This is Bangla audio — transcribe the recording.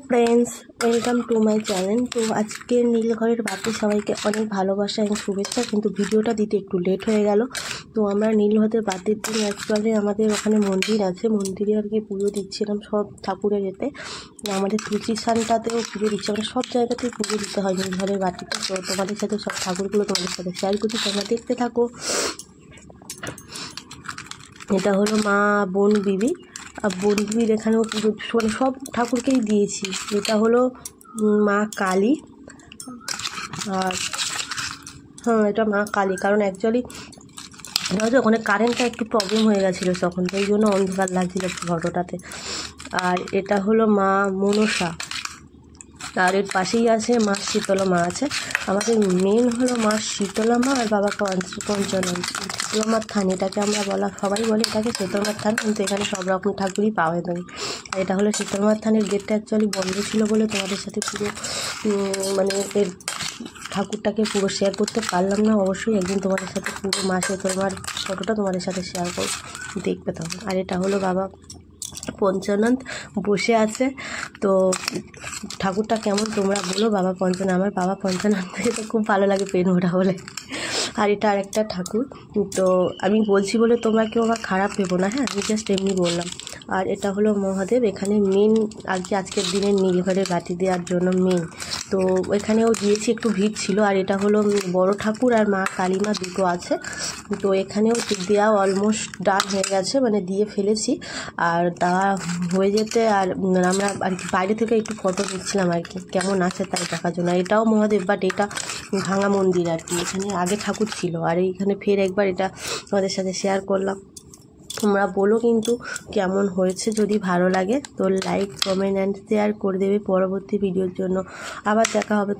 Friends, welcome to my channel. তো আজকে নীলঘরের বাতি সবাইকে অনেক ভালোবাসা এবং শুভেচ্ছা। কিন্তু ভিডিওটা দিতে একটু লেট হয়ে গেল। তো আমরা নীলঘরের বাতির দিন অ্যাকচুয়ালি আমাদের ওখানে মন্দির আছে, মন্দিরে আর কি পুজো দিচ্ছিলাম সব ঠাকুরের যেতে। আমাদের প্রতিষ্ঠানটাতেও পুজো দিচ্ছে, আমরা সব জায়গাতেই পুজো দিতে হয় নীলঘরের বাতিতে। তো তোমাদের সাথে সব ঠাকুরগুলো তোমাদের সাথে শেয়ার করছি, তোমরা দেখতে থাকো। এটা হলো মা বোন বিবি, আর বোন বিবির এখানেও পুজো মানে সব ঠাকুরকেই দিয়েছি। এটা হলো মা কালী, আর এটা মা কালী। কারণ অ্যাকচুয়ালি ওখানে কারেন্টটা একটু প্রবলেম হয়ে গেছিলো তখন, তো এই জন্য অন্ধকার লাগছিলো ফটোটাতে। আর এটা হলো মা মনসা, আর এর পাশেই আছে মা শীতলা মা আছে। আমাদের মেন হলো মা শীতলা মা আর বাবা পঞ্চানন। শীতলা মার থান এটাকে আমরা সবাই বলে এটাকে শীতলা মার থান, কিন্তু এখানে সব রকম ঠাকুরই পাওয়া যাবে। আর এটা হলো শীতলা মার থানের গেটটা অ্যাকচুয়ালি বন্ধ ছিল বলে তোমাদের সাথে পুরো মানে এর ঠাকুরটাকে পুরো শেয়ার করতে পারলাম না। অবশ্যই একদিন তোমাদের সাথে পুরো মা শীতলা মার ফটোটা তোমাদের সাথে শেয়ার করো, দেখবে তখন। আর এটা হলো বাবা পঞ্চানন বসে আছে। তো ঠাকুরটা কেমন তোমরা বলো। বাবা পঞ্চানন, আমার বাবা পঞ্চাননকে তো খুব ভালো লাগে পেন ওটা বলে। আর এটা আরেকটা ঠাকুর, তো আমি বলছি বলে তোমরা কেউ আমার খারাপ ভেবো না, হ্যাঁ, আমি জাস্ট এমনি বললাম। আর এটা হলো মহাদেব, এখানে মেন আর কি আজকের দিনে নীলঘরে বাতি দেওয়ার জন্য মেন। তো এখানেও দিয়েছি, একটু ভিড় ছিল। আর এটা হলো বড় ঠাকুর আর মা কালীমা দুটো আছে। তো এখানেও দেওয়া অলমোস্ট ডান হয়ে গেছে, মানে দিয়ে ফেলেছি। আর দেওয়া হয়ে যেতে আর আমরা আর কি বাইরে থেকে একটু ফটো নিচ্ছিলাম আর কি কেমন আছে তাই দেখার জন্য। এটাও মহাদেব, বাট এটা ভাঙা মন্দির আর কি, এখানে আগে ঠাকুর ছিল। আর এইখানে ফের একবার এটা আমাদের সাথে শেয়ার করলাম। তোমরা বলো কিন্তু কেমন হয়েছে। যদি ভালো লাগে তো লাইক, কমেন্ট অ্যান্ড শেয়ার করে দেবে পরবর্তী ভিডিওর জন্য। আবার দেখা হবে।